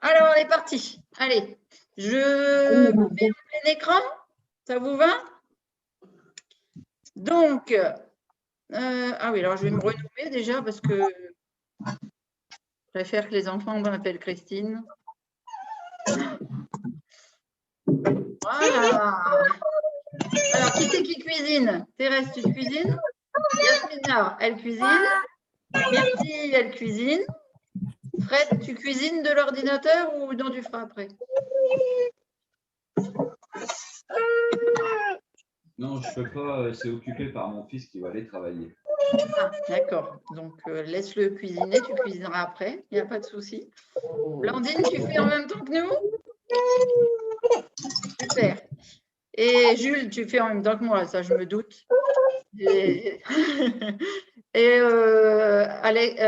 Alors, on est parti. Allez, je mets en plein écran. Ça vous va? Donc, ah oui, alors je vais me renommer déjà parce que je préfère que les enfants m'appellent Christine. Voilà. Alors, qui c'est qui cuisine? Thérèse, tu cuisines? Yasmina, elle cuisine. Myrtille, elle cuisine. Fred, tu cuisines de l'ordinateur ou non, tu feras après? Non, je ne peux pas, c'est occupé par mon fils qui va aller travailler. Ah, d'accord. Donc, laisse-le cuisiner, tu cuisineras après, il n'y a pas de souci. Blandine, tu fais en même temps que nous? Super. Et Jules, tu fais en même temps que moi, ça je me doute. Et,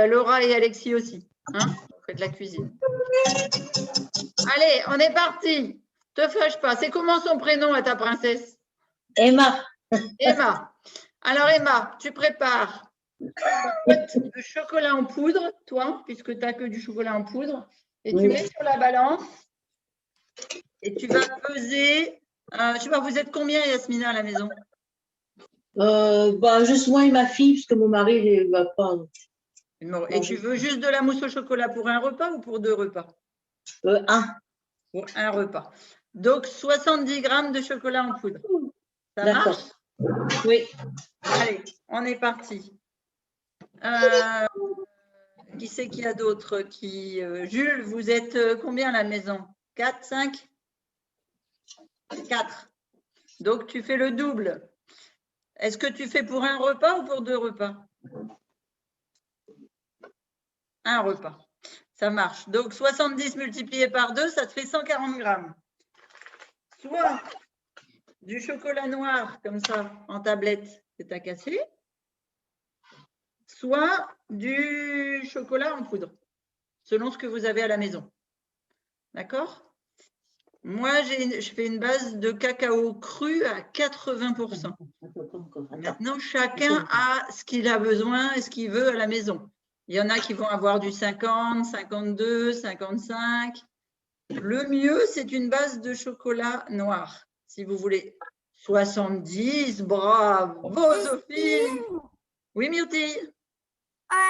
Laura et Alexis aussi. Hein, vous faites la cuisine. Allez, on est parti. Te fâche pas. C'est comment son prénom à ta princesse? Emma. Emma. Alors Emma, tu prépares une boîte de chocolat en poudre, toi, puisque tu n'as que du chocolat en poudre, et tu mets sur la balance et tu vas peser. Je ne sais pas, vous êtes combien, Yasmina, à la maison? Juste moi et ma fille, parce que mon mari ne va pas. Et tu veux juste de la mousse au chocolat pour un repas ou pour 2 repas? Un. Pour un repas. Donc, 70 grammes de chocolat en poudre. Ça marche? Oui. Allez, on est parti. Qui c'est qu'il y a d'autres qui... Jules, vous êtes combien à la maison? 4, 5? 4. Donc, tu fais le double. Est-ce que tu fais pour un repas ou pour 2 repas? Un repas. Ça marche. Donc, 70 multiplié par 2, ça te fait 140 grammes. Soit du chocolat noir, comme ça, en tablette, c'est à casser, soit du chocolat en poudre, selon ce que vous avez à la maison. D'accord? Moi, je fais une base de cacao cru à 80%. Maintenant, chacun a ce qu'il a besoin et ce qu'il veut à la maison. Il y en a qui vont avoir du 50, 52, 55. Le mieux, c'est une base de chocolat noir, si vous voulez. 70, bravo Sophie. Oui, Myrtille?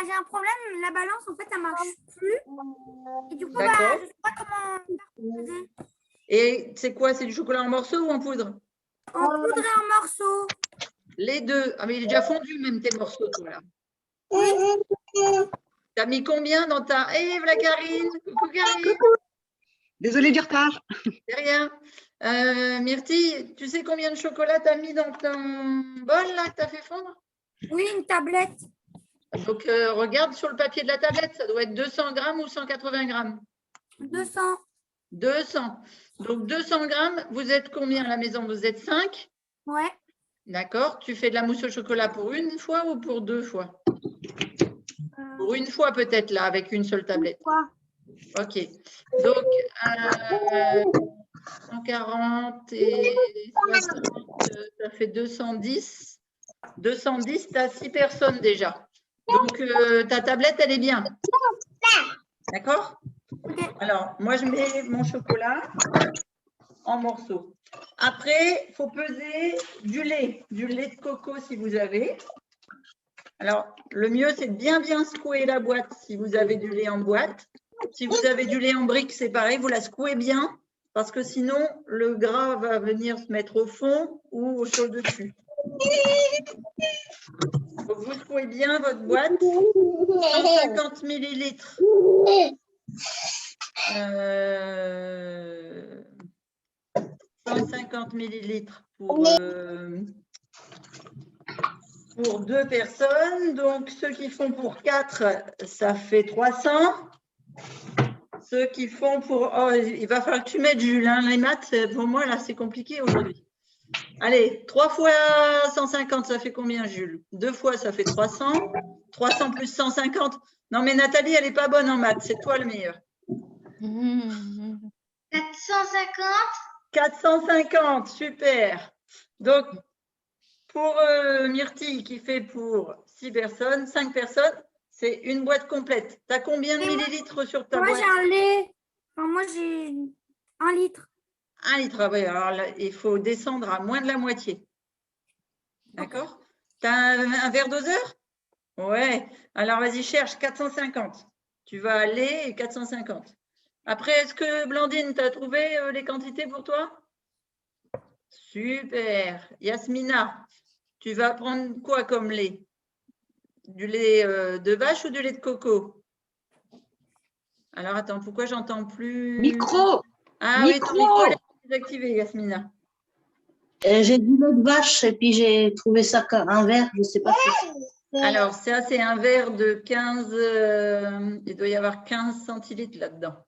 J'ai un problème, la balance, en fait, elle ne marche plus. Et du coup, je D'accord. ne sais pas comment... Et c'est quoi? C'est du chocolat en morceaux ou en poudre? En poudre et en morceaux. Les deux. Ah, mais il est déjà fondu, même tes morceaux, toi, là. Oui. Tu as mis combien dans ta... Eh, voilà Karine. Coucou Karine. Désolée du retard. C'est rien. Myrtille, tu sais combien de chocolat tu as mis dans ton bol, là, que tu as fait fondre? Oui, une tablette. Donc, regarde sur le papier de la tablette, ça doit être 200 grammes ou 180 grammes? 200. 200. Donc, 200 grammes, vous êtes combien à la maison? Vous êtes 5? Ouais. D'accord. Tu fais de la mousse au chocolat pour une fois ou pour 2 fois? Pour une fois peut-être, là, avec une seule tablette. Quoi? Ok. Donc, 140 et 60, ça fait 210. 210, tu as 6 personnes déjà. Donc, ta tablette, elle est bien. D'accord? Alors, moi, je mets mon chocolat en morceaux. Après, il faut peser du lait de coco si vous avez. Alors, le mieux, c'est de bien secouer la boîte si vous avez du lait en boîte. Si vous avez du lait en brique, c'est pareil, vous la secouez bien parce que sinon, le gras va venir se mettre au fond ou sur le dessus. Donc, vous secouez bien votre boîte. 150 millilitres. 150 millilitres pour 2 personnes. Donc, ceux qui font pour 4, ça fait 300. Ceux qui font pour... Oh, il va falloir que tu mettes, Jules. Hein, les maths, pour moi, là, c'est compliqué aujourd'hui. Allez, 3 fois 150, ça fait combien, Jules? 2 fois, ça fait 300. 300 plus 150. Non, mais Nathalie, elle n'est pas bonne en maths. C'est toi le meilleur. 450. 450, super. Donc, pour Myrtille, qui fait pour 6 personnes, 5 personnes, c'est une boîte complète. Tu as combien de millilitres sur ta boîte? Moi, j'ai un lait. Enfin, moi, j'ai 1 litre. 1 litre. Ah ouais, alors là, il faut descendre à moins de la moitié. D'accord? Tu as un verre doseur? Ouais. Alors, vas-y, cherche 450. Tu vas aller et 450. Après, est-ce que Blandine, tu as trouvé les quantités pour toi? Super. Yasmina, tu vas prendre quoi comme lait? Du lait de vache ou du lait de coco? Alors, attends, pourquoi j'entends plus? Micro. Ah oui, ton micro Micro. il est désactivé, Yasmina. J'ai du lait de vache et puis j'ai trouvé ça comme un verre, je ne sais pas si Alors, ça, c'est un verre de 15, il doit y avoir 15 centilitres là-dedans.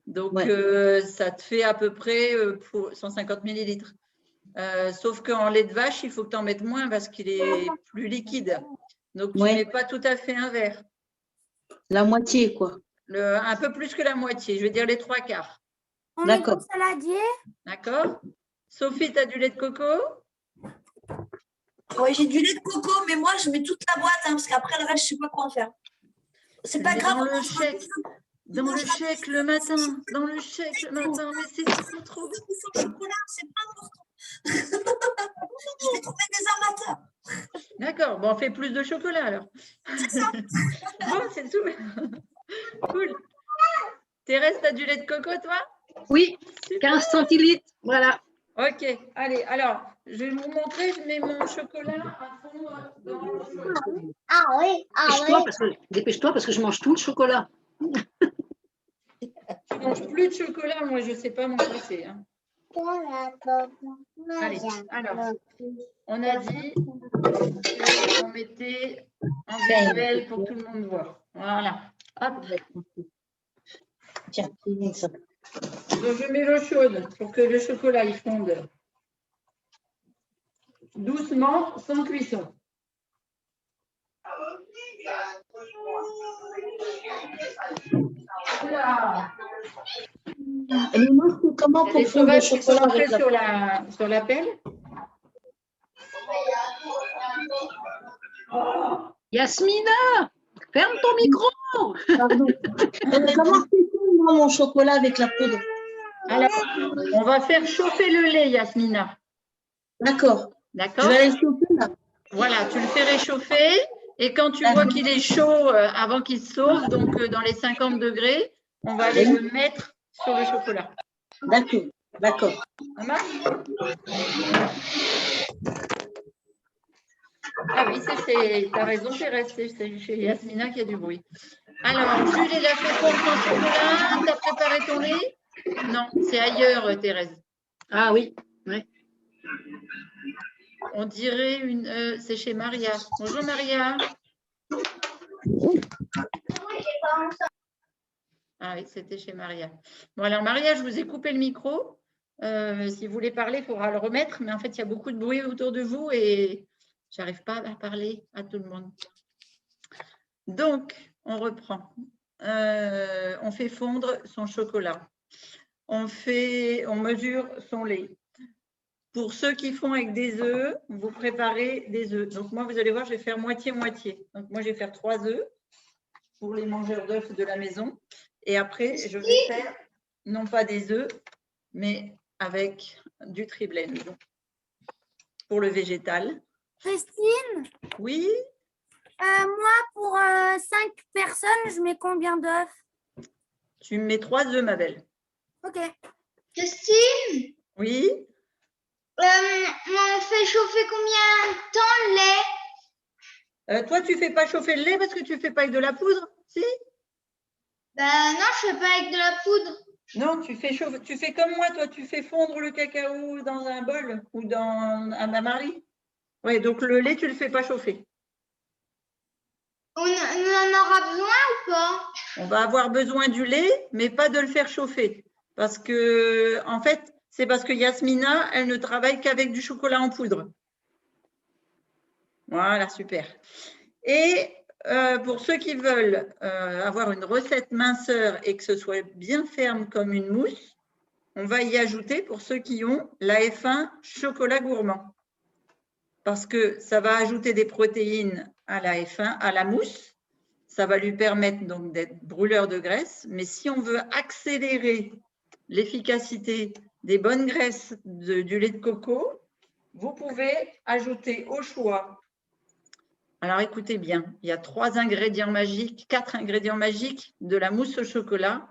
Donc, Ouais. ça te fait à peu près pour 150 millilitres. Sauf qu'en lait de vache, il faut que tu en mettes moins parce qu'il est plus liquide. Donc, tu ne Ouais. mets pas tout à fait un verre. La moitié, quoi. Un peu plus que la moitié, je veux dire les 3/4. On met du D'accord. saladier. D'accord? Sophie, tu as du lait de coco? Oui, j'ai du lait de coco, mais moi, je mets toute la boîte, hein, parce qu'après, le reste, je ne sais pas quoi en faire. C'est pas Mais grave. dans le on mangera chèque. Dans le chèque le matin. Dans le chèque le matin. Mais c'est trop. plus sans chocolat, c'est pas important. Je vais trouver des amateurs. D'accord. Bon, on fait plus de chocolat alors. Bon, c'est tout. Cool. Thérèse, tu as du lait de coco, toi? Oui, Super. 15 centilitres. Voilà. Ok. Allez, alors, je vais vous montrer. Je mets mon chocolat à fondre dans l'eau chaude. Dépêche-toi parce que je mange tout le chocolat. Tu manges plus de chocolat, moi, je ne sais pas m'en passer. Hein. Allez, alors, on a dit qu'on mettait en visuel pour que tout le monde voit. Voilà. Hop. Tiens, c'est ça. Donc, je mets l'eau chaude pour que le chocolat il fonde doucement, sans cuisson. Voilà. Et moi, comment Les pour fondre le sauvages qui sont chocolat rentrés avec la... sur la pelle. Yasmina, ferme ton micro. Pardon. Comment je fais fondre mon chocolat avec la poudre? Alors, on va faire chauffer le lait, Yasmina. D'accord. Je D'accord? vais aller le chauffer là. Voilà, tu le fais réchauffer et quand tu vois qu'il est chaud avant qu'il se sauve, donc dans les 50 degrés, on va aller le mettre sur le chocolat. D'accord. D'accord. Ça marche? Ah oui, tu as raison, Thérèse, c'est chez Yasmina qu'il y a du bruit. Alors, Jules, il a fait fondre son chocolat. Tu as préparé ton lait? Non, c'est ailleurs, Thérèse. Ah oui. Ouais. On dirait c'est chez Maria. Bonjour Maria. Ah oui, c'était chez Maria. Bon, alors Maria, je vous ai coupé le micro. Si vous voulez parler, il faudra le remettre. Mais en fait, il y a beaucoup de bruit autour de vous et je n'arrive pas à parler à tout le monde. Donc, on reprend. On fait fondre son chocolat. On mesure son lait. Pour ceux qui font avec des œufs, vous préparez des œufs. Donc, moi, vous allez voir, je vais faire moitié-moitié. Donc, moi, je vais faire 3 œufs pour les mangeurs d'œufs de la maison. Et après, je vais faire, non pas des œufs, mais avec du triblend pour le végétal. Christine, Oui, moi, pour 5 personnes, je mets combien d'œufs? tu mets 3 œufs, ma belle. Ok. Christine, Oui, on fait chauffer combien de temps le lait? toi, tu ne fais pas chauffer le lait parce que tu ne fais pas avec de la poudre, si? Ben non, je fais pas avec de la poudre. Non, tu fais comme moi, toi, tu fais fondre le cacao dans un bol ou dans un bain-marie. Oui, donc le lait, tu ne le fais pas chauffer. On en aura besoin ou pas? On va avoir besoin du lait, mais pas de le faire chauffer. Parce que, en fait, c'est parce que Yasmina, elle ne travaille qu'avec du chocolat en poudre. Voilà, super. Et pour ceux qui veulent avoir une recette minceur et que ce soit bien ferme comme une mousse, on va y ajouter, pour ceux qui ont, la F1 chocolat gourmand. Parce que ça va ajouter des protéines à la F1, à la mousse. Ça va lui permettre donc d'être brûleur de graisse. Mais si on veut accélérer l'efficacité des bonnes graisses du lait de coco, vous pouvez ajouter au choix. Alors écoutez bien, il y a 4 ingrédients magiques de la mousse au chocolat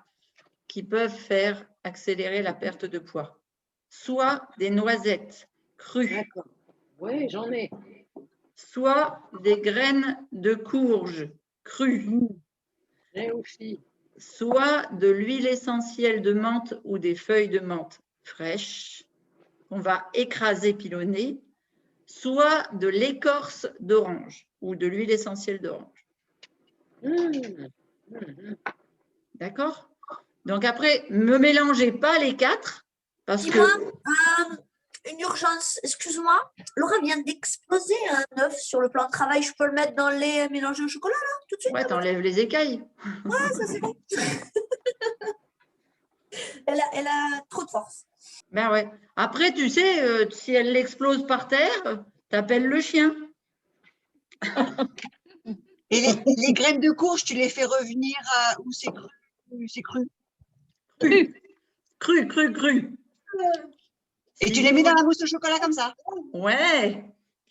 qui peuvent faire accélérer la perte de poids. Soit des noisettes crues, D'accord. Oui, j'en ai. soit des graines de courge crues, J'ai aussi. soit de l'huile essentielle de menthe ou des feuilles de menthe fraîches qu'on va écraser, pilonner, soit de l'écorce d'orange ou de l'huile essentielle d'orange. D'accord? Donc après, ne me mélangez pas les 4 parce que… Dis-moi, une urgence, excuse-moi. Laura vient d'exploser un œuf sur le plan de travail. Je peux le mettre dans le lait mélangé au chocolat, là, tout de suite? Ouais, t'enlèves les écailles. Ouais, ça c'est bon. Elle a trop de force. Ben ouais. Après, tu sais, si elle l'explose par terre, t'appelles le chien. Et les graines de courge, tu les fais revenir où c'est cru? C'est cru. Cru. Et tu les mets dans la mousse au chocolat comme ça? Ouais.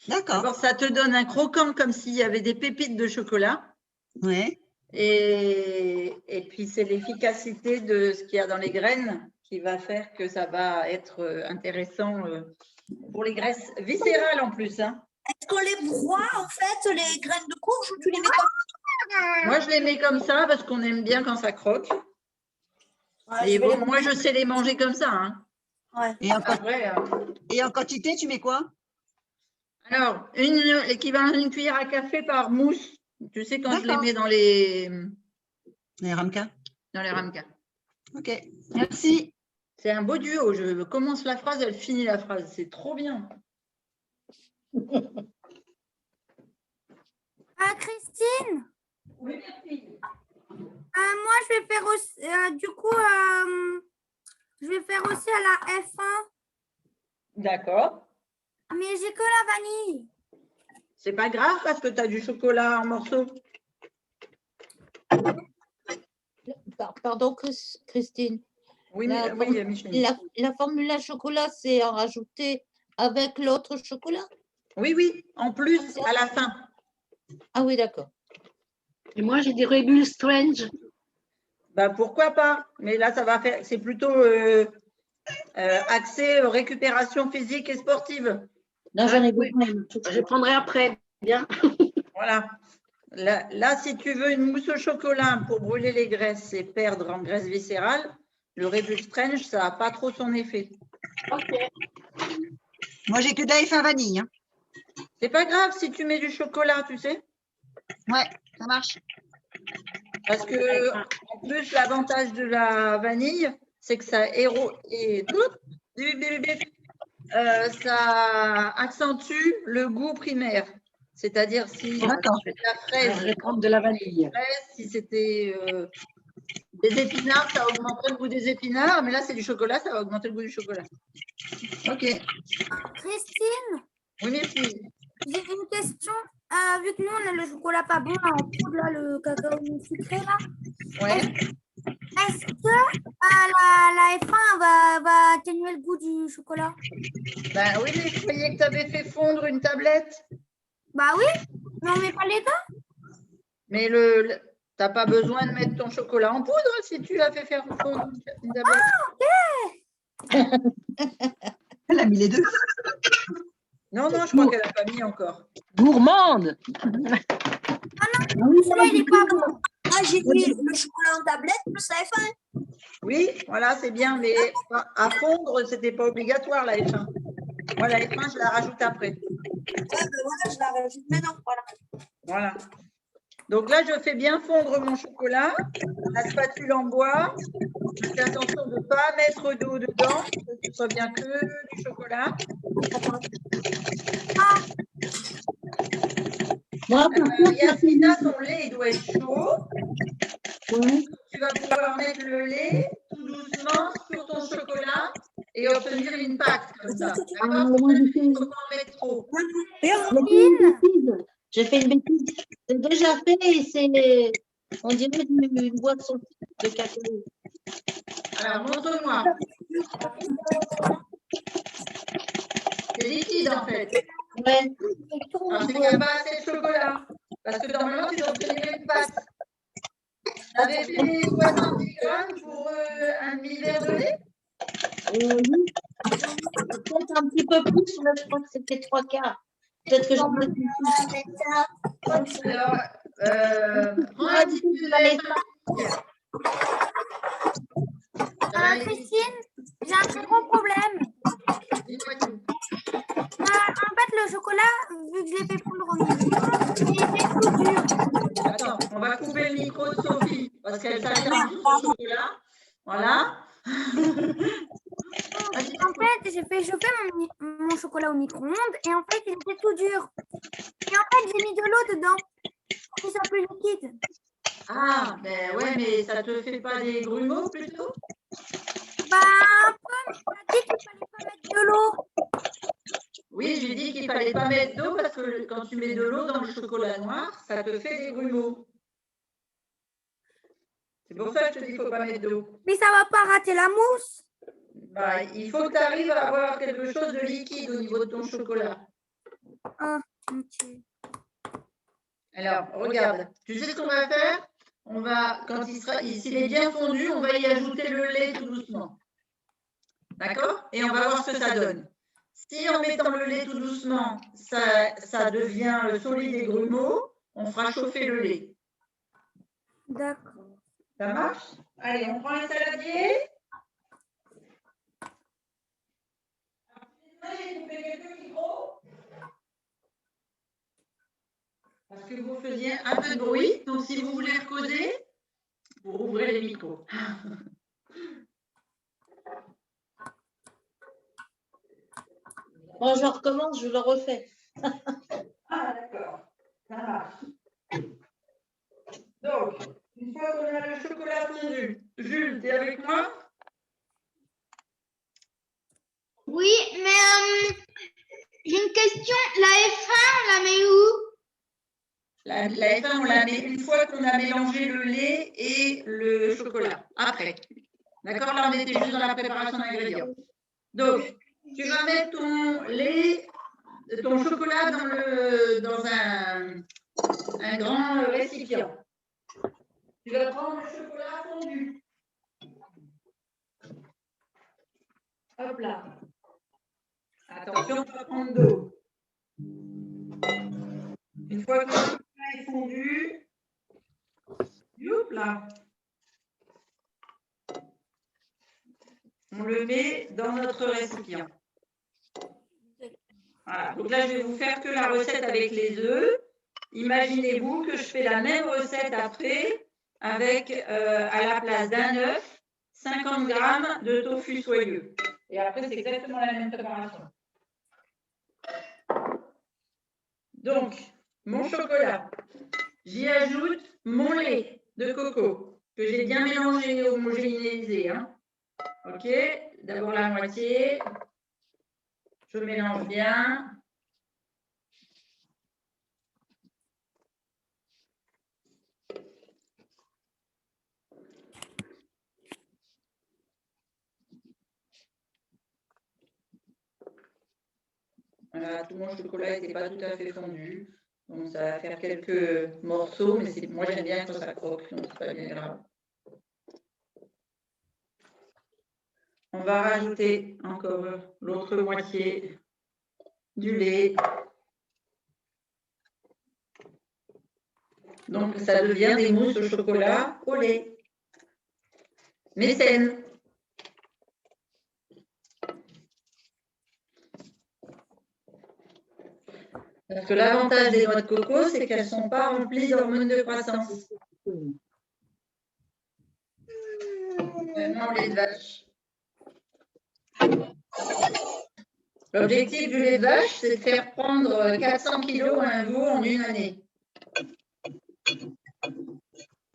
D'accord. D'abord, ça te donne un croquant comme s'il y avait des pépites de chocolat. Ouais. Et puis, c'est l'efficacité de ce qu'il y a dans les graines qui va faire que ça va être intéressant pour les graisses viscérales en plus. Hein. Est-ce qu'on les broie, en fait, les graines de courge, ou tu les mets comme… Moi, je les mets comme ça parce qu'on aime bien quand ça croque. Ouais, Et bon, moi, je sais les manger comme ça. Hein. Ouais. Et en quantité, tu mets quoi? Alors, l'équivalent d'une cuillère à café par mousse. Tu sais, quand je les mets dans les ramequins. Dans les ramequins. Ok, merci. C'est un beau duo. Je commence la phrase, elle finit la phrase. C'est trop bien. Christine, Oui, merci. moi je vais faire aussi, je vais faire aussi à la F1, D'accord. mais j'ai que la vanille. C'est pas grave parce que tu as du chocolat en morceaux. Pardon, Christine. Oui, Micheline. La formule à chocolat, c'est en rajouter avec l'autre chocolat? Oui, en plus, à la fin. Ah oui, d'accord. Et moi, j'ai des Rebus Strange. Bah, pourquoi pas? Mais là, ça va faire, c'est plutôt axé récupération physique et sportive. Non, j'en ai Oui. besoin. Je prendrai après. Bien. Voilà. Là, si tu veux une mousse au chocolat pour brûler les graisses et perdre en graisse viscérale, le Rebus Strange, ça n'a pas trop son effet. Ok. Moi, j'ai que de la F1 vanille. Hein. C'est pas grave si tu mets du chocolat, tu sais. Ouais, ça marche. Parce que, en plus, l'avantage de la vanille, c'est que ça ça accentue le goût primaire. C'est-à-dire si la fraise, Je vais prendre de la vanille. si c'était des épinards, ça augmenterait le goût des épinards, mais là c'est du chocolat, ça va augmenter le goût du chocolat. Ok. Christine, Oui, merci. j'ai une question. Vu que nous, on a le chocolat pas bon là, en poudre, là, le cacao sucré, là. Ouais. Est-ce que la F1 va atténuer le goût du chocolat? Ben oui, mais je croyais que tu avais fait fondre une tablette. Bah oui, mais on met pas les deux. Mais tu n'as pas besoin de mettre ton chocolat en poudre si tu as fait faire fondre une tablette. Ah, ok. Elle a mis les deux. Non, je crois qu'elle n'a pas mis encore. Gourmande. Ah non, celui-là, il n'est pas bon. Ah, j'ai mis le chocolat en tablette plus la F1. Oui, voilà, c'est bien, mais à fondre, ce n'était pas obligatoire la F1. Moi, la F1, je la rajoute après. Ouais, ben voilà, je la rajoute maintenant. Voilà. Donc là, je fais bien fondre mon chocolat. La spatule en bois. Je fais attention de ne pas mettre d'eau dedans, que ce soit bien que du chocolat. Yasmina, ton lait il doit être chaud. Tu vas pouvoir mettre le lait tout doucement sur ton chocolat et obtenir une pâte comme ça. D'accord? Moi, Il ne faut pas en mettre trop. j'ai fait une bêtise. C'est déjà fait et c'est, on dirait une boisson de cacao. Alors, montre-moi. C'est liquide, en fait. Ouais. Alors, c'est qu'il n'y a pas assez de chocolat. Parce que normalement, tu dois obtenir une pâte. Tu avais fait 70 grammes pour un demi-verre de lait? Oui. Peut-être un petit peu plus, mais je crois que c'était 3/4. Peut-être que j'en ai Alors, prends un petit peu de lait. Christine, j'ai un très gros problème. Dis-moi tout. En fait, le chocolat, vu que je l'ai fait fondre au micro-ondes, il était tout dur. Attends, on va couper le micro de Sophie parce qu'elle s'attend tout au chocolat. Voilà. En fait, j'ai fait chauffer mon chocolat au micro-ondes et en fait, il était tout dur. Et en fait, j'ai mis de l'eau dedans pour qu'il soit plus liquide. Ah, ben ouais, mais ça te fait pas des grumeaux plutôt? Bah, un peu, mais on a dit qu'il fallait pas mettre de l'eau. Oui, je lui dis qu'il fallait pas mettre d'eau parce que quand tu mets de l'eau dans le chocolat noir, ça te fait des grumeaux. C'est pour ça que je te dis qu'il ne faut pas mettre d'eau. Mais ça va pas rater la mousse. Bah, il faut que tu arrives à avoir quelque chose de liquide au niveau de ton chocolat. Ah, ok. Alors, regarde, tu sais ce qu'on va faire? On va, quand s'il est bien fondu, on va y ajouter le lait tout doucement. D'accord? Et on va voir ce que ça donne. Si en mettant le lait tout doucement, ça devient solide et grumeau, on fera chauffer le lait. D'accord. Ça marche? Allez, on prend un saladier. J'ai coupé quelques micros. Parce que vous faisiez un peu de bruit. Donc, si vous voulez causer, vous rouvrez les micros. Bon, je recommence, je le refais. Ah, d'accord. Ça marche. Donc, une fois qu'on a le chocolat fondu, Jules, tu es avec moi? Oui, mais j'ai une question. La F1, on la met où? La F1, on la met une fois qu'on a mélangé le lait et le chocolat. Après. D'accord? Là, on était juste dans la préparation d'ingrédients. Donc, tu vas mettre ton lait, ton chocolat dans un grand récipient. Tu vas prendre le chocolat fondu. Hop là. Attention, on va prendre d'eau. Une fois que le chocolat est fondu, hop là. On le met dans notre récipient. Voilà. Donc là, je vais vous faire que la recette avec les œufs. Imaginez-vous que je fais la même recette après avec, à la place d'un œuf, 50 g de tofu soyeux. Et après, c'est exactement la même préparation. Donc, mon chocolat, j'y ajoute mon lait de coco que j'ai bien mélangé et homogénéisé. Hein. Ok, d'abord la moitié. Je mélange bien. Voilà, tout mon chocolat n'était pas tout à fait fondu. Donc ça va faire quelques morceaux, mais moi j'aime bien quand ça croque, donc c'est pas bien grave. On va rajouter encore l'autre moitié du lait. Donc ça devient des mousses au chocolat au lait. Mais saines. Parce que l'avantage des noix de coco, c'est qu'elles ne sont pas remplies d'hormones de croissance. Non, lait de vache. L'objectif du lait de vache, c'est de faire prendre 400 kg à un veau en une année.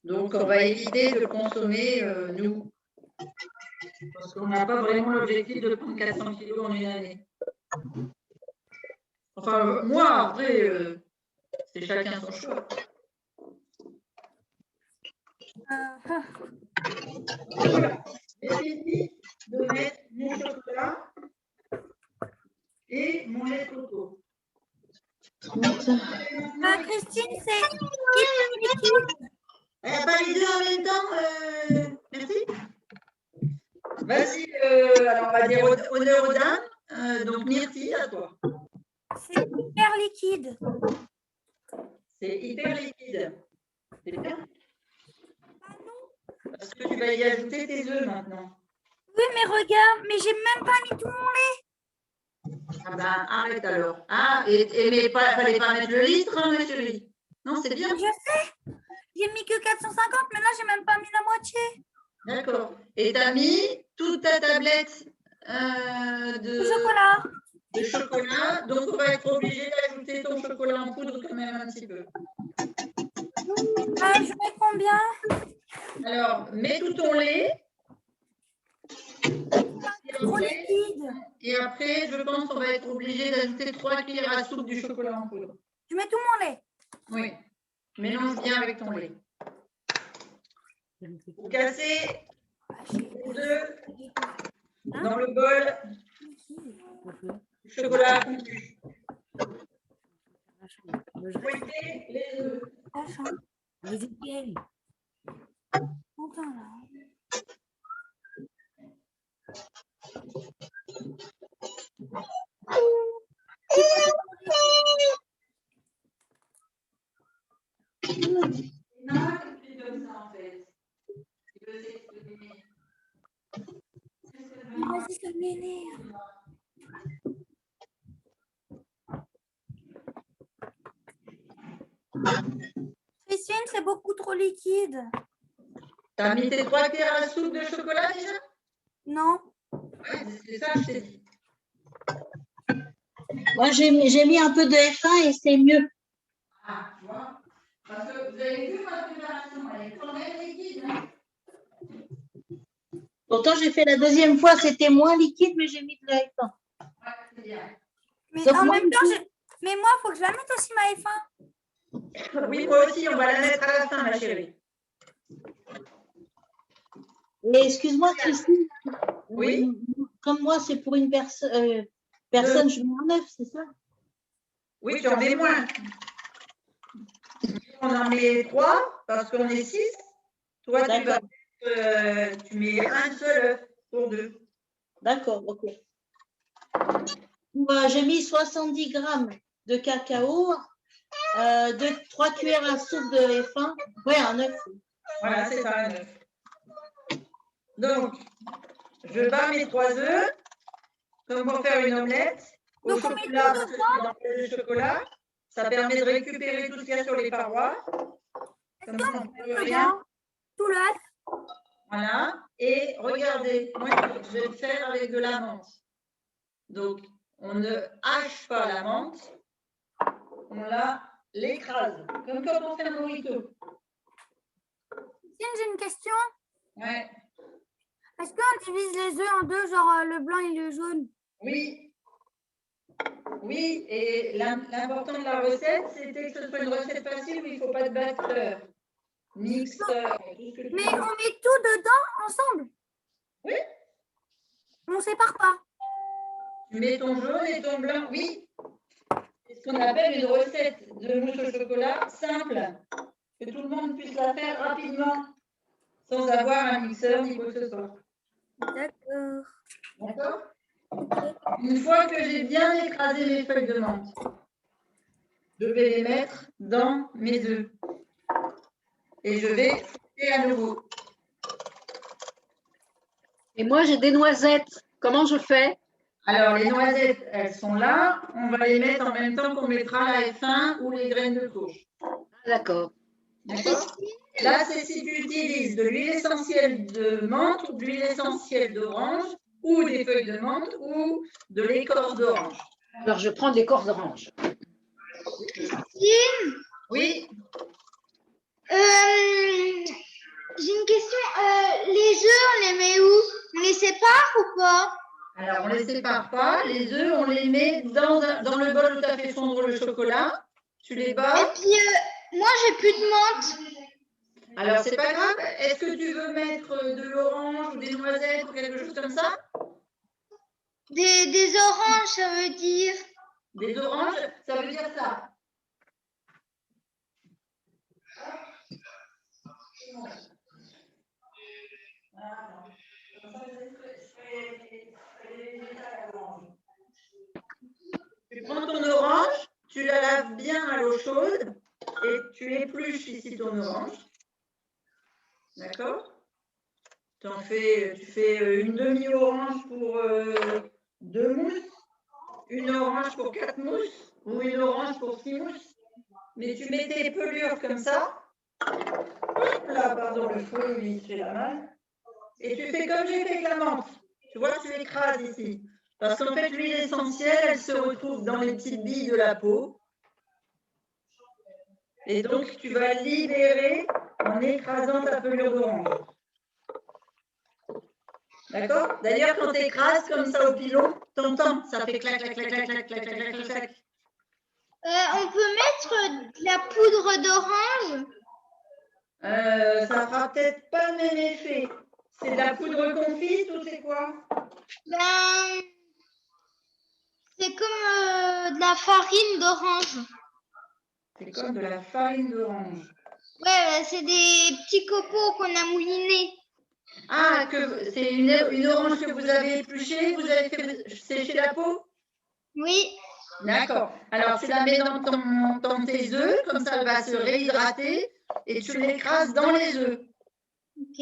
Donc, on va éviter de le consommer, nous. Parce qu'on n'a pas vraiment l'objectif de prendre 400 kg en une année. Enfin, moi, après, c'est chacun son choix. j'ai fini de mettre mon chocolat et mon lait de coco. Christine, c'est hyper liquide. Pas les deux en même temps, merci. Vas-y, alors on va dire honneur aux dames. Donc Myrtille, à toi. C'est hyper liquide. C'est hyper liquide. C'est bien. Parce que tu vas y ajouter tes œufs maintenant. Oui, mais regarde, mais j'ai même pas mis tout mon lait. Ah ben, arrête alors. Ah, mais fallait pas mettre le litre, hein, ma chérie. Non, c'est bien. Je sais. J'ai mis que 450, mais là, j'ai même pas mis la moitié. D'accord. Et tu as mis toute ta tablette Le chocolat. de chocolat. Donc, on va être obligé d'ajouter ton chocolat en poudre quand même un petit peu. Je mets combien? Alors, mets tout ton lait. Trop liquide. Et après, je pense qu'on va être obligé d'ajouter 3 cuillères à soupe du chocolat en poudre. Je mets tout mon lait. Oui. Mélange bien avec ton lait. Vous cassez les œufs dans le bol. Chocolat fondu. Fouettez les œufs. Attends, là. Vas-y, ça m'énerve. Christine, c'est beaucoup trop liquide. T'as mis tes 3 cuillères à soupe de chocolat déjà? Non. Ouais, c'est ça que je t'ai dit. Moi, j'ai mis un peu de F1 et c'est mieux. Ah, tu vois? Parce que vous avez vu ma préparation, elle est quand même liquide. Hein? Pourtant, j'ai fait la deuxième fois, c'était moins liquide, mais j'ai mis de la F1. Ouais, c'est bien. Mais Donc, en moi, même temps, mais moi, il faut que je la mette aussi, ma F1. Oui, moi aussi, on va la mettre à la fin, ma chérie. Et excuse-moi, Christine. Oui. Comme moi, c'est pour une personne, je mets en 9, c'est ça? Oui, tu en mets moins. On en met 3 parce qu'on est 6. Toi, tu mets un seul œuf pour 2. D'accord, ok. J'ai mis 70 grammes de cacao, 3 cuillères à soupe de F1. Oui, un œuf. Voilà, c'est ça, un œuf. Donc, je bats mes 3 œufs, comme pour faire une omelette. Au Donc, on met chocolat, tout parce que c'est dans le chocolat, ça permet de récupérer tout ce qu'il y a sur les parois. Comme ça, on ne peut rien. Tout l'œuf. Voilà. Et regardez, moi, je vais le faire avec de la menthe. Donc, on ne hache pas la menthe, on l'écrase, comme quand on fait un mojito. Tiens, j'ai une question. Ouais. Est-ce qu'on divise les œufs en deux, genre le blanc et le jaune? Oui. Oui, et l'important de la recette, c'était que ce soit une recette facile où il ne faut pas de batteur, mixeur, tout ce que tu Mais veux. on met tout dedans ensemble? Oui. On ne sépare pas? Tu mets ton jaune et ton blanc, oui. C'est ce qu'on appelle une recette de mousse au chocolat simple, que tout le monde puisse la faire rapidement, sans avoir un mixeur ni quoi que ce soit. D'accord. D'accord? Une fois que j'ai bien écrasé mes feuilles de menthe, je vais les mettre dans mes œufs. Et je vais fouetter à nouveau. Et moi, j'ai des noisettes. Comment je fais? Alors, les noisettes, elles sont là. On va les mettre en même temps qu'on mettra la F1 ou les graines de courge. D'accord. D'accord? Là, c'est si tu utilises de l'huile essentielle de menthe ou de l'huile essentielle d'orange ou des feuilles de menthe ou de l'écorce d'orange. Alors, je prends de l'écorce d'orange. Oui. J'ai une question. Les œufs, on les met où? On les sépare ou pas? Alors, on ne les sépare pas. Les œufs, on les met dans le bol où tu as fait fondre le chocolat. Tu les bats. Et puis, moi, j'ai plus de menthe. Alors, c'est pas grave. Est-ce que tu veux mettre de l'orange ou des noisettes ou quelque chose comme ça? Des oranges, ça veut dire. Des oranges, ça veut dire ça. Tu prends ton orange, tu la laves bien à l'eau chaude et tu épluches ici ton orange. D'accord? Tu fais une demi-orange pour 2 mousses, une orange pour 4 mousses ou une orange pour 6 mousses. Mais tu mets tes pelures comme ça. Hop là, pardon, le feu, lui, il fait la main. Et tu fais comme j'ai fait avec la menthe. Tu vois, tu écrases ici. Parce qu'en fait, l'huile essentielle, elle se retrouve dans les petites billes de la peau. Et donc, tu vas libérer en écrasant ta pelure d'orange. D'accord? D'ailleurs, quand tu écrases comme ça au pilon, t'entends, ça fait clac, clac, clac, clac, clac, clac, clac, clac, clac. On peut mettre de la poudre d'orange? Ça fera peut-être pas le même effet. C'est de la poudre confite ou c'est quoi? Ben, c'est comme de la farine d'orange. C'est comme de la farine d'orange. Ouais, c'est des petits copeaux qu'on a moulinés. Ah, c'est une orange que vous avez épluchée, vous avez fait sécher la peau? Oui. D'accord. Alors, tu la mets dans tes œufs, comme ça, elle va se réhydrater et tu l'écrases dans les œufs. Ok.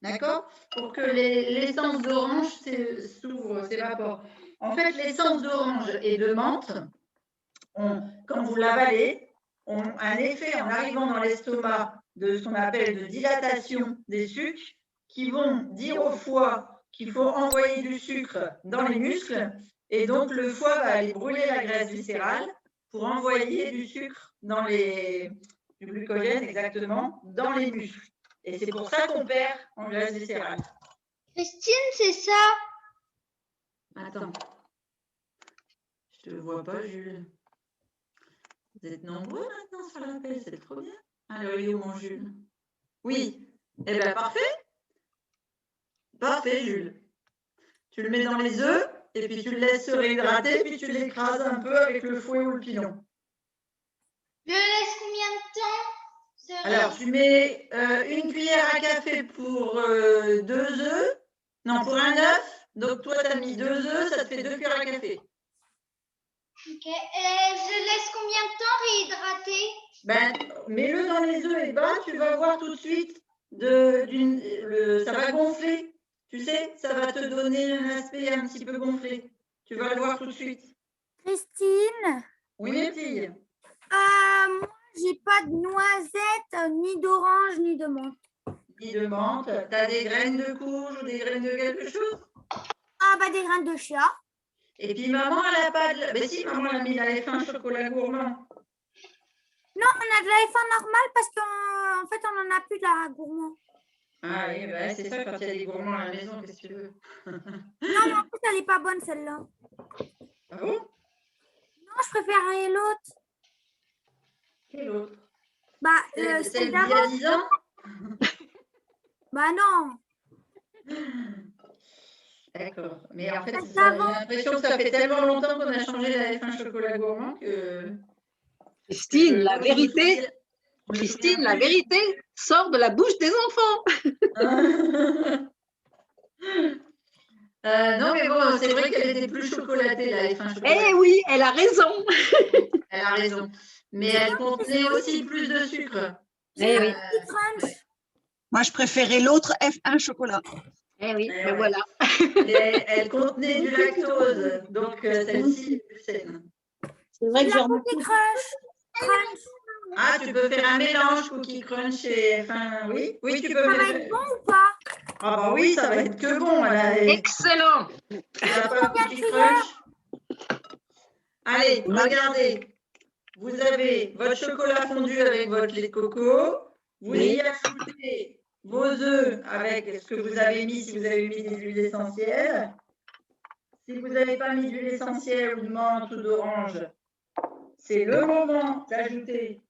D'accord? Pour que l'essence d'orange s'ouvre, s'évapore. En fait, l'essence d'orange et de menthe, quand vous l'avalez, ont un effet en arrivant dans l'estomac de ce qu'on appelle de dilatation des sucres qui vont dire au foie qu'il faut envoyer du sucre dans les muscles et donc le foie va aller brûler la graisse viscérale pour envoyer du sucre du glucogène exactement dans les muscles. Et c'est pour ça qu'on perd en graisse viscérale. Christine, c'est ça? Attends. Je te vois pas, Jules. Vous êtes nombreux maintenant sur l'appel, c'est trop bien. Alors, il est où mon Jules? Oui. Eh bien, parfait. Parfait, Jules. Tu le mets dans les œufs et puis tu le laisses se réhydrater, puis tu l'écrases un peu avec le fouet ou le pilon. Je laisse combien de temps? Alors, tu mets une cuillère à café pour 2 œufs. Non, pour un œuf. Donc, toi, tu as mis 2 œufs, ça te fait 2 cuillères à café. Ok. Et je laisse combien de temps réhydrater? Ben, mets-le dans les œufs et bas, tu vas voir tout de suite, ça va gonfler. Tu sais, ça va te donner un aspect un petit peu gonflé. Tu vas le voir tout de suite. Christine, Oui, mes filles. moi, j'ai pas de noisettes, ni d'orange, ni de menthe. Ni de menthe. Tu as des graines de courge ou des graines de quelque chose? Ah, bah, des graines de chia. Et puis, maman, elle n'a pas de... Ben si, maman, elle a mis la F1 chocolat gourmand. Non, on a de la F1 normale parce qu'en fait, on n'en a plus de la gourmand. Ah oui, ben, c'est ça, quand il y a des gourmands à la maison, qu'est-ce que tu veux? Non, mais en plus, elle n'est pas bonne, celle-là. Ah bon? Non, je préférais l'autre. Quelle autre? Bah, Celle celle d'il y a d'avant. 10 ans? Bah, non. D'accord. Mais en fait, Celle j'ai d'avant. l'impression que ça fait tellement longtemps qu'on a changé la F1 chocolat gourmand que... Christine, la vérité, Christine, la vérité sort de la bouche des enfants. Non, mais bon, c'est vrai qu'elle était plus chocolatée, la F1 chocolat. Eh oui, elle a raison. Elle a raison. Mais elle contenait aussi plus de sucre. Eh oui. Petit crunch. Moi, je préférais l'autre F1 chocolat. Eh oui, Eh ben ouais. voilà. Et elle contenait du lactose, donc celle-ci est plus saine. C'est vrai que j'ai La remarqué. cookie crunch. Ah, tu peux faire un mélange cookie crunch et... Enfin, oui, oui, tu peux Ça va faire... être bon ou pas? Ah bah oui, ça va être que bon. Excellent. Elle n'a pas de cookie crunch. Allez, regardez. Vous avez votre chocolat fondu avec votre lait de coco. Vous y ajoutez vos œufs avec ce que vous avez mis, si vous avez mis des huiles essentielles. Si vous n'avez pas mis d'huile essentielle ou de menthe ou d'orange, c'est le moment d'ajouter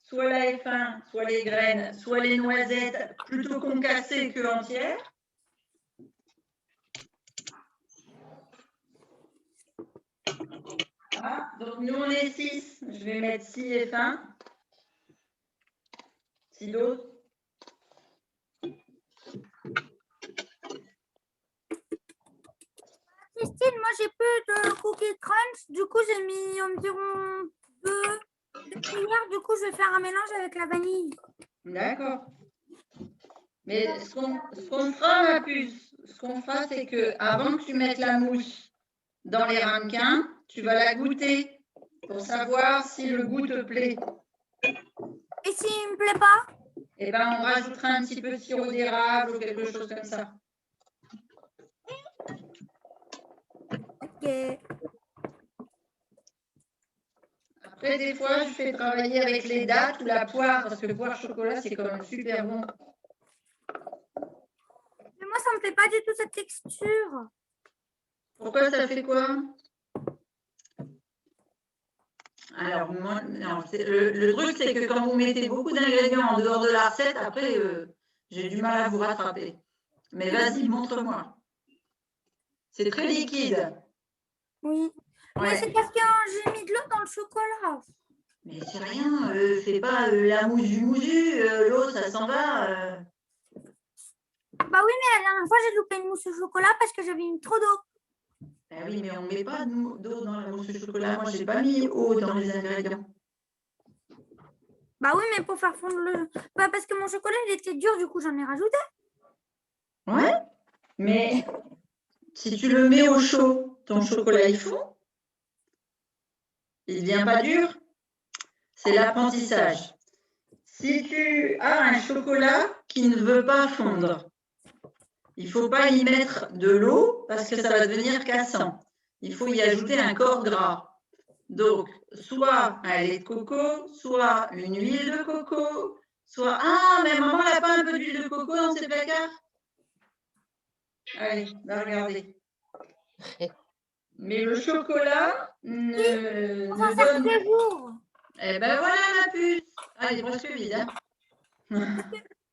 soit la F1, soit les graines, soit les noisettes, plutôt concassées que entières. Voilà. Donc nous on est 6. Je vais mettre 6 F1. 6 d'autres. Christine, moi j'ai plus de cookies crunch. Du coup, j'ai mis environ 2 cuillères. Du coup, je vais faire un mélange avec la vanille. D'accord. Mais ce qu'on fera, ma puce, ce qu'on fera, c'est que avant que tu mettes la mousse dans les ramequins, tu vas la goûter pour savoir si le goût te plaît. Et s'il ne me plaît pas? Eh ben, on rajoutera un petit peu de sirop d'érable ou quelque chose comme ça. Ok. Après, des fois, je fais travailler avec les dattes ou la poire, parce que le poire chocolat, c'est quand même super bon. Mais moi, ça ne me fait pas du tout cette texture. Pourquoi ça fait quoi? Alors, moi, non, le truc, c'est que quand vous mettez beaucoup d'ingrédients en dehors de la recette, après, j'ai du mal à vous rattraper. Mais vas-y, montre-moi. C'est très liquide. Oui. Mais Ouais. c'est parce que j'ai mis de l'eau dans le chocolat. Mais c'est rien, fais pas la mousse du mousu, l'eau, ça s'en va. Bah oui, mais la dernière fois, j'ai loupé une mousse au chocolat parce que j'avais mis trop d'eau. Ben oui, mais on ne met pas d'eau dans la mousse au chocolat. Moi, je n'ai pas mis eau dans les ingrédients. Bah oui, mais pour faire fondre le... Bah parce que mon chocolat, il était dur, du coup, j'en ai rajouté. Ouais, mais si tu le mets au chaud, ton chocolat, il fond. Il ne devient pas dur. C'est l'apprentissage. Si tu as un chocolat qui ne veut pas fondre, il ne faut pas y mettre de l'eau parce que ça va devenir cassant. Il faut y ajouter un corps gras. Donc, soit un lait de coco, soit une huile de coco, soit... Ah, mais maman n'a pas un peu d'huile de coco dans ses placards? Allez, va regarder. Mais le chocolat ne donne... Eh ben voilà ma puce. Ah, il est presque vide. Hein.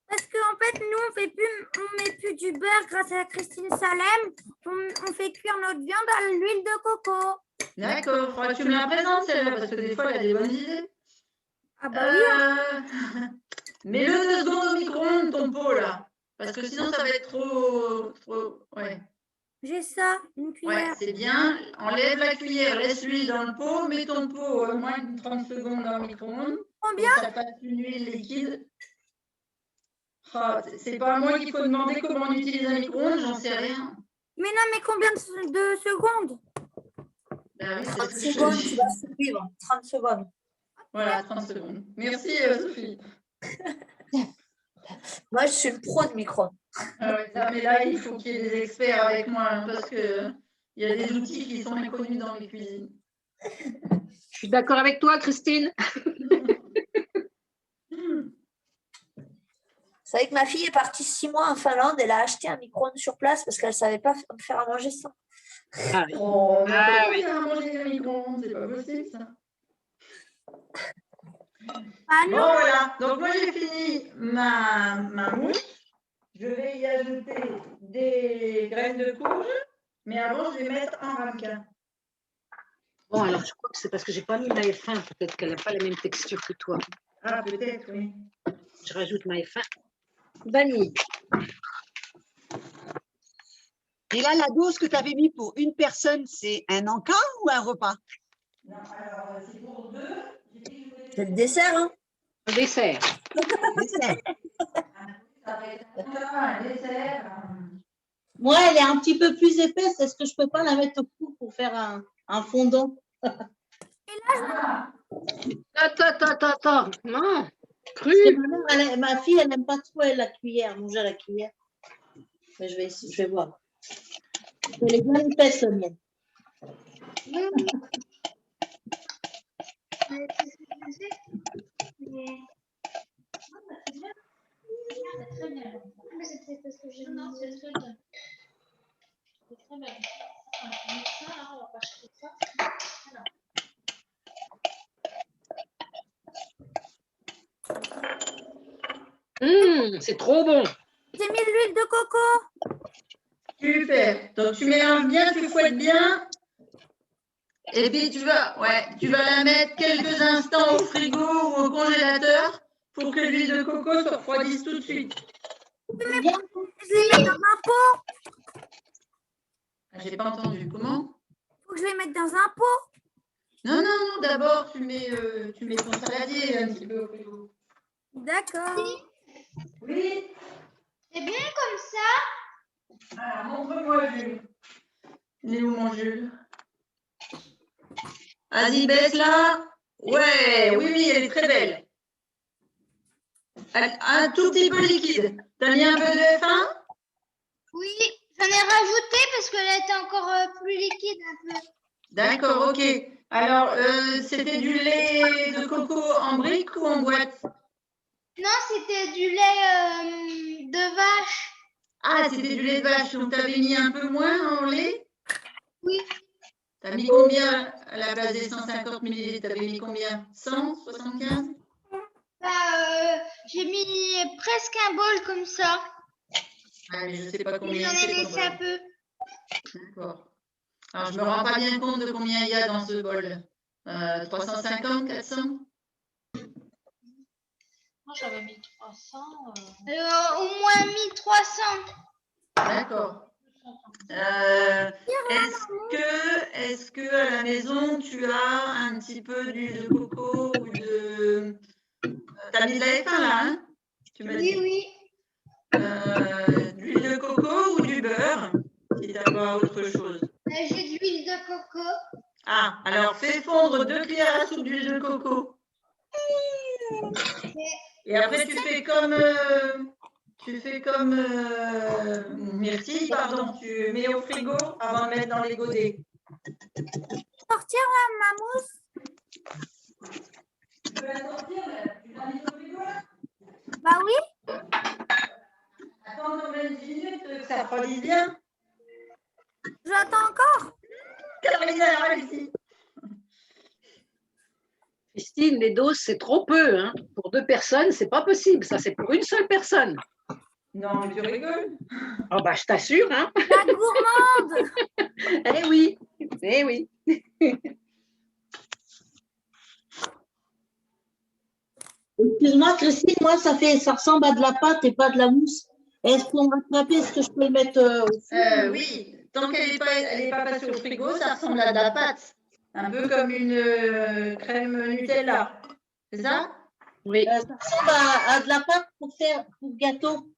Parce qu'en fait, nous, on met plus du beurre grâce à Christine Salem. On fait cuire notre viande à l'huile de coco. D'accord, faudra que tu me la présentes celle-là, parce que des fois, elle a des bonnes idées. Ah bah oui. Hein. Mets-le 2 secondes au micro-ondes, ton pot, là. Parce que sinon, ça va être trop... Ouais. J'ai ça, une cuillère. Ouais, c'est bien. Enlève la cuillère, laisse l'huile dans le pot, mets ton pot moins de 30 secondes dans le micro-ondes. Combien? Ça passe une huile liquide. Oh, c'est pas à moi qu'il faut demander comment on utilise un micro-ondes, j'en sais rien. Mais non, mais combien de secondes? Ben oui, 30 secondes, tu vas suivre. 30 secondes. Voilà, 30 secondes. Merci, Sophie. Moi, je suis le pro de micro. Ah ouais, non, mais là, il faut qu'il y ait des experts avec moi, hein, parce qu'il y a des outils qui sont inconnus dans les cuisines. Je suis d'accord avec toi, Christine. Vous savez que ma fille est partie 6 mois en Finlande, elle a acheté un micro-ondes sur place parce qu'elle ne savait pas me faire à manger sans. Ah oui. Oh, mais Ah oui. faire manger un micro-ondes, c'est pas possible, ça. Ah Bon, non. voilà. Donc, moi, j'ai fini ma mousse. Je vais y ajouter des graines de courge, mais avant, je vais mettre un ramequin. Bon, alors je crois que c'est parce que j'ai pas mis ma F1. Peut-être qu'elle n'a pas la même texture que toi. Ah, peut-être, oui. Je rajoute ma F1. Vanille. Et là, la dose que tu avais mis pour une personne, c'est un encas ou un repas? Non, alors, c'est pour 2. C'est le dessert, hein? Un dessert. Ça va être un dessert. Moi, elle est un petit peu plus épaisse. Est-ce que je peux pas la mettre au cou pour faire un fondant? Attends. Non. Cru. Parce que ma fille, elle n'aime pas trop la cuillère, manger à la cuillère. Mais je vais voir. Elle est bien épaisse, la mienne. Très bien. Mais c'est parce que j'ai non, c'est très bien. C'est très bien. On va mettre ça, là, on va pas acheter ça. Voilà. C'est trop bon. J'ai mis de l'huile de coco. Super. Donc, tu mélanges bien, tu fouettes bien. Et puis, tu vas la mettre quelques instants au frigo ou au congélateur pour que l'huile de coco se refroidisse tout de suite. Je les mets dans un pot. Ah, j'ai pas entendu. Comment? Faut que je les mette dans un pot. Non, d'abord, tu mets ton saladier un petit peu au frigo. D'accord. Oui. C'est bien comme ça. Alors, montre-moi, Jules. Il est où, mon Jules? Vas-y, baisse là. Ouais, oui, elle est très belle. Un tout petit peu liquide. T'as mis un peu de fin? Oui, j'en ai rajouté parce qu'elle était encore plus liquide un peu. D'accord, ok. Alors, c'était du lait de coco en brique ou en boîte? Non, c'était du lait de vache. Ah, c'était du lait de vache. Donc, t'avais mis un peu moins en lait? Oui. T'as mis combien à la place des 150 ml? T'avais mis combien? 100? 75? J'ai mis presque un bol comme ça. Ah, mais je ne sais pas Et combien j'en ai c'est. laissé un peu. D'accord. Alors, je ne me rends pas bien compte de combien il y a dans ce bol. 350, 400? Moi, j'avais mis 300. Au moins 1300. D'accord. Est-ce que à la maison, tu as un petit peu d'huile de coco ou de... T'as mis de la F1 là, hein? Tu m'as dit. Oui. D'huile de coco ou du beurre, si tu n'as pas autre chose. J'ai de l'huile de coco. Ah, alors fais fondre 2 cuillères à soupe d'huile de coco. Et après, tu fais comme Myrtille, pardon, tu mets au frigo avant de mettre dans les godets. Sortir ma mousse. Tu peux la sortir, tu l'as mise au frigo là? Bah oui. Attends quand même 10 minutes que ça refroidisse bien. J'attends encore. Caroline, elle a réussi. Christine, les doses, c'est trop peu. Hein. Pour 2 personnes, c'est pas possible. Ça, c'est pour une seule personne. Non, mais tu rigoles. Oh, bah, je t'assure. Hein. La gourmande. Eh oui. Eh oui. Excuse-moi, Christine, moi, ça ressemble à de la pâte et pas de la mousse. Est-ce qu'on va frapper? Est-ce que je peux le mettre au four? Oui, tant qu'elle n'est pas passée au frigo, ça ressemble à de la pâte. Un peu comme une crème Nutella. C'est ça? Oui. Ça ressemble à de la pâte pour gâteau.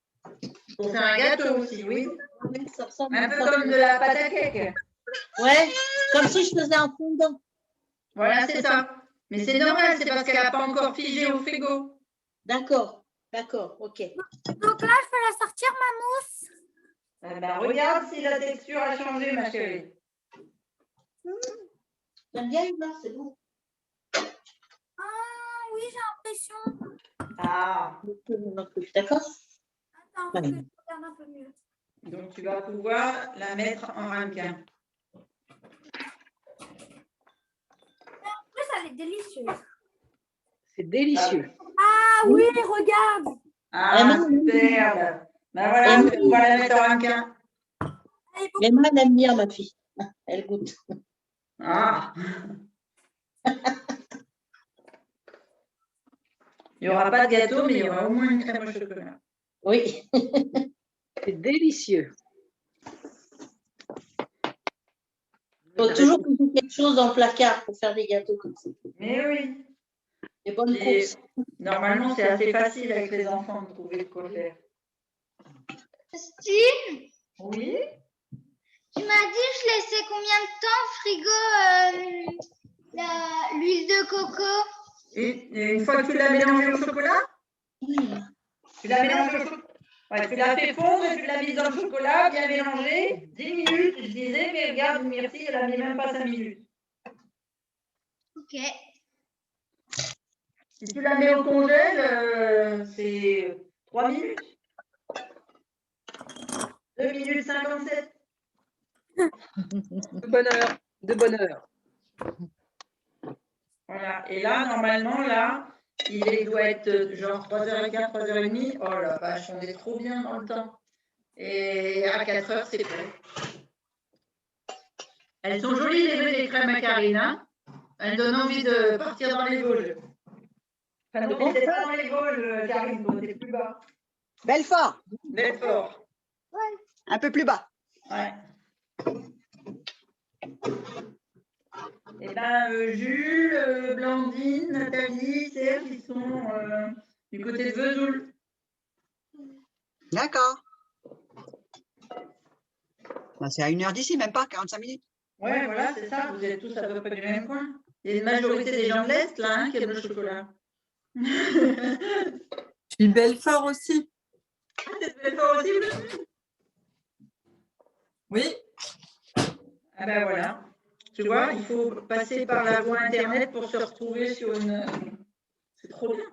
Pour faire un gâteau aussi, oui. Oui, ça ressemble Un à peu ça. comme de la pâte à cake. Ouais, comme si je faisais un fondant. Voilà, c'est ça. Mais c'est normal, c'est parce qu'elle n'a pas encore figé au frigo. D'accord, ok. Donc là, je peux la sortir ma mousse. Regarde si la texture a changé, ma chérie. J'aime bien, là, c'est bon. Ah oui, j'ai l'impression. Ah, D'accord. Attends, faut que je regarde un peu mieux. donc tu vas pouvoir la mettre en ramequin. En plus, elle est délicieuse. C'est délicieux. Ah oui, regarde. Ah, superbe. Ben voilà, tu vas pouvoir la mettre en ramequin. Emma, elle aime bien, ma fille. Elle goûte. Ah. Il n'y aura pas de gâteau, mais il y aura au moins une crème au chocolat. Oui. C'est délicieux. Il faut toujours poser quelque chose dans le placard pour faire des gâteaux comme ça. Mais oui. Des bonnes Et courses. normalement, c'est assez facile avec les enfants de trouver de quoi faire. Christine, Oui. tu m'as dit je laissais combien de temps au frigo l'huile de coco? Et une fois que tu l'as mélangée au chocolat, tu l'as mélangée au chocolat. Ouais, tu l'as fait fondre et tu l'as mise dans le chocolat, bien mélangé, 10 minutes, je disais, mais regarde, Myrtille, elle n'a mis même pas 5 minutes. Ok. Si tu la mets au congèle, c'est 3 minutes. 2 minutes 57. De bonheur. De bonheur. Voilà. Et là, normalement, là, Il doit être genre 3h15, 3h30. Oh la vache, on est trop bien dans le temps. Et à 4h, c'est prêt. Elles sont jolies, les crèmes à Karine. Hein, elles donnent envie de partir dans les Vosges. Enfin, non, mais c'est pas dans les Vosges, Karine, toi, t'es plus bas. Belfort, Belfort. un peu plus bas. Ouais. Eh bien, Jules, Blandine, Nathalie, Serge, ils sont du côté de Vesoul. D'accord. Ben, c'est à 1h d'ici, même pas 45 minutes. Ouais, voilà, c'est ça. Vous êtes tous à peu près du même coin. Il y a une majorité des gens de l'Est, là, hein, qui aiment le chocolat. Je suis Belfort aussi. C'est Belfort aussi, vous? Oui. Ah ben voilà. Tu vois, il faut passer par la voie Internet pour se retrouver sur une... C'est trop bien.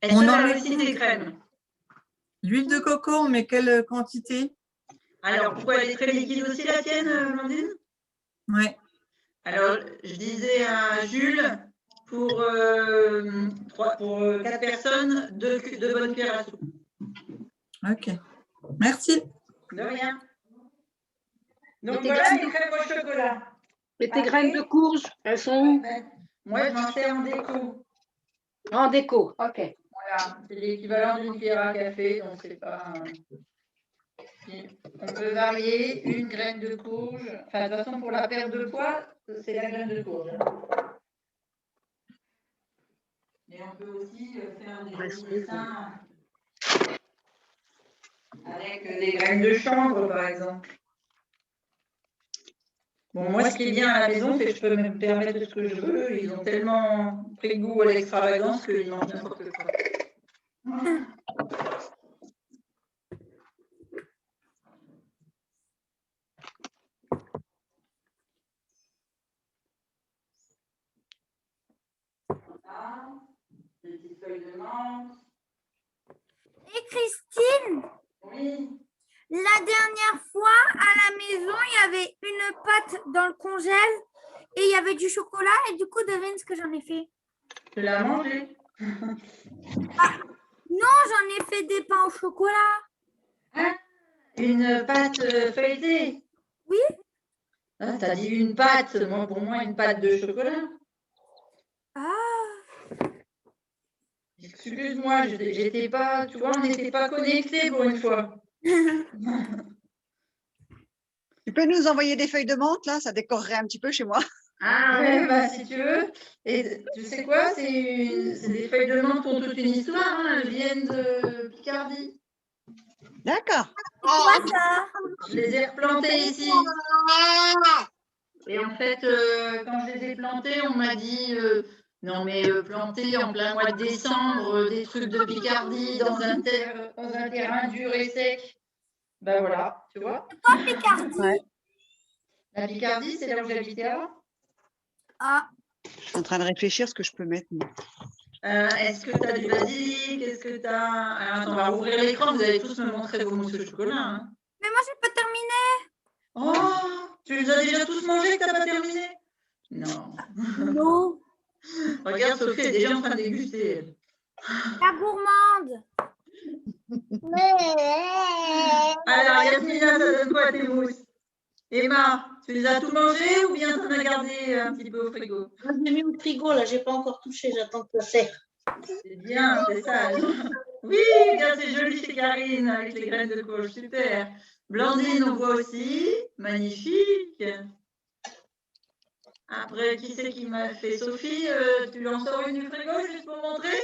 Est-ce On que en tu as met aussi des crèmes? L'huile de coco, on met quelle quantité? Alors, pourquoi elle est très liquide aussi, la tienne, Blandine? Oui. Alors, je disais à Jules, pour 4 personnes, 2 bonnes cuillères à soupe. Ok. Merci. De rien. Donc voilà les crèmes au chocolat. Et tes graines de courge, elles sont où? Moi, je m'en fais en déco. En déco, ok. Voilà, c'est l'équivalent d'une cuillère à café, donc c'est pas... On peut varier une graine de courge. Enfin, de toute façon, pour la perte de poids, c'est la graine de courge. Et on peut aussi faire des dessins avec des graines de chanvre, par exemple. Bon, moi, ce qui est bien à la maison, c'est que je peux me permettre ce que je veux. Ils ont tellement pris goût à l'extravagance qu'ils mangent n'importe quoi. Ah, des petites feuilles de menthe. Et Christine, Oui. la dernière fois à la maison, il y avait une pâte dans le congèle et il y avait du chocolat. Et du coup, devine ce que j'en ai fait. Tu l'as mangé? Non, j'en ai fait des pains au chocolat. Hein? Une pâte feuilletée? Oui. Ah, t'as dit une pâte. Moi, pour moi, une pâte de chocolat. Ah, Excuse-moi, j'étais pas, tu vois, on n'était pas connectés pour une fois. Tu peux nous envoyer des feuilles de menthe, là? Ça décorerait un petit peu chez moi. Ah ouais, bah, si tu veux. Et tu sais quoi, c'est des feuilles de menthe qui ont toute une histoire, hein. Elles viennent de Picardie. D'accord. quoi ça? Je les ai replantées ici. Et en fait, quand je les ai plantées, on m'a dit non mais planter en plein mois de décembre des trucs de Picardie dans un terrain dur et sec. Ben voilà, tu vois. C'est quoi Picardie? Ouais. La Picardie, c'est là où j'habitais avant. Ah, Je suis en train de réfléchir ce que je peux mettre. Est-ce que tu as du basilic? Est-ce que tu as... Alors, attends, on va rouvrir l'écran. Vous allez tous me montrer vos mousses au chocolat. Hein. mais moi, j'ai pas terminé. Oh, tu les as déjà tous mangés que tu n'as pas terminé? Non. Non. Regarde, Sophie est déjà en train de déguster. Elle. La gourmande. Alors, Yasmina, ça donne quoi tes mousses? Emma, tu les as tout mangées ou bien tu en as gardé un petit peu au frigo? Moi, je l'ai mis au frigo, là, j'ai pas encore touché, j'attends que ça sèche. C'est bien, c'est sage. Oui, regarde, c'est joli chez Karine avec les graines de courge, super. Blandine, on voit aussi, magnifique. Après, qui c'est qui m'a fait? Sophie, tu lui en sors une du frigo juste pour montrer?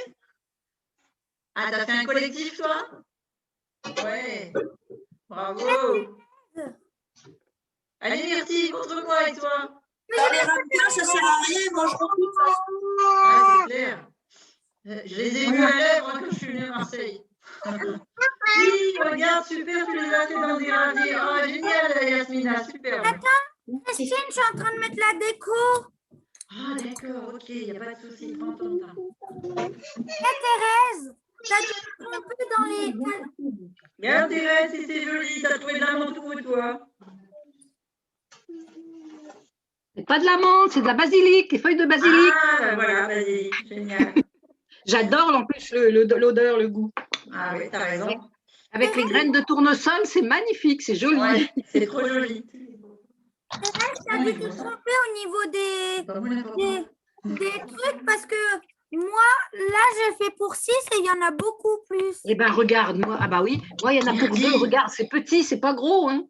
Ah, t'as fait un collectif, toi? Ouais, bravo. Allez, Myrtille, contre-moi et toi? Dans les ramequins, ça sert à rien, mange beaucoup. Ah, c'est clair. Je les ai vus à lèvres quand je suis venue à Marseille. Oui, regarde, super, tu les as fait dans des radis. Oh, génial, Yasmina, super. Attends, Christine, je suis en train de mettre la déco. Ah, d'accord, ok, il n'y a pas de souci, prends ton temps. Et Thérèse, t'as dû te tromper dans les... Regarde, Thérèse, si c'est joli, t'as trouvé de la mentou, toi. C'est pas de la menthe, c'est de la basilic, les feuilles de basilic. Ah, voilà, vas-y, génial. J'adore en plus l'odeur, le goût. Ah oui, t'as raison. Avec les graines de tournesol, c'est magnifique, c'est joli. Ouais, c'est trop joli. T'as dû te tromper au niveau des trucs parce que moi, là, j'ai fait pour 6 et il y en a beaucoup plus. Eh ben regarde, moi, ah bah oui, moi il y en a pour 2, regarde, c'est petit, c'est pas gros, hein.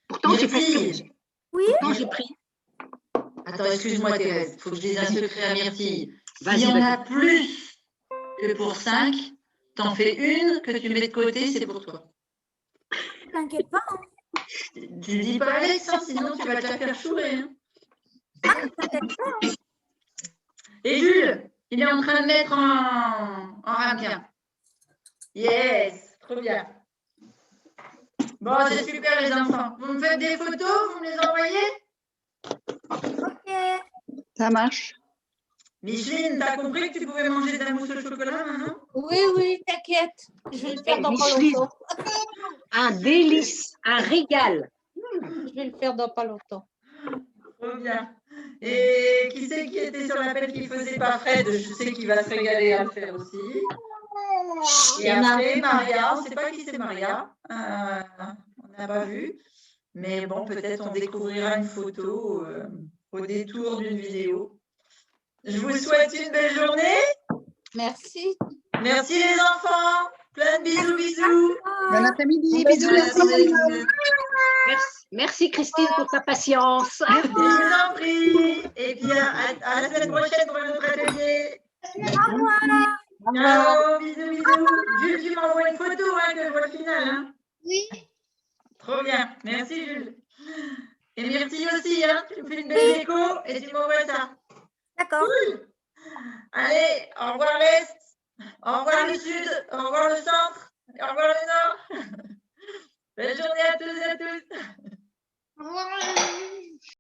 Pourtant j'ai pris. Oui. Pourtant j'ai pris. Attends, excuse-moi Thérèse, il faut que je dise un secret à Myrtille. Vas-y, S'il y en a vas-y. plus que pour 5, t'en fais une que tu mets de côté, c'est pour toi. T'inquiète pas. Hein. Tu dis pas Alex, hein, sinon tu vas te la faire chourer. Hein. Et Jules, il est en train de mettre en ramequin. Yes, trop bien. Bon, c'est super les enfants. Vous me faites des photos, vous me les envoyez? Ok. Ça marche. Micheline, t'as compris que tu pouvais manger de la mousse au chocolat maintenant? Oui, oui, t'inquiète. Je vais le faire dans pas Micheline. longtemps. Un délice, un régal. Je vais le faire dans pas longtemps. Trop bien. Et qui c'est qui était sur l'appel qui faisait pas Fred? Je sais qu'il va se régaler à le faire aussi. Et après, Maria, on ne sait pas qui c'est Maria. On n'a pas vu. Mais bon, peut-être on découvrira une photo au détour d'une vidéo. Je vous souhaite une belle journée. Merci. Merci les enfants. Plein de bisous, bisous. Bon après-midi. Bisous. Merci Christine pour ta patience. Je vous en prie. Et bien, à la semaine prochaine pour notre atelier. Au revoir. Ciao, bisous, bisous. Jules, tu m'envoies une photo que je vois le final. Hein. Oui. Trop bien. Merci, Jules. Et Myrtille aussi, hein. Tu me fais une belle déco et tu m'envoies ça. D'accord. Cool. Allez, au revoir l'Est, au revoir le Sud, au revoir le Centre, au revoir le Nord. Belle journée à tous et à toutes.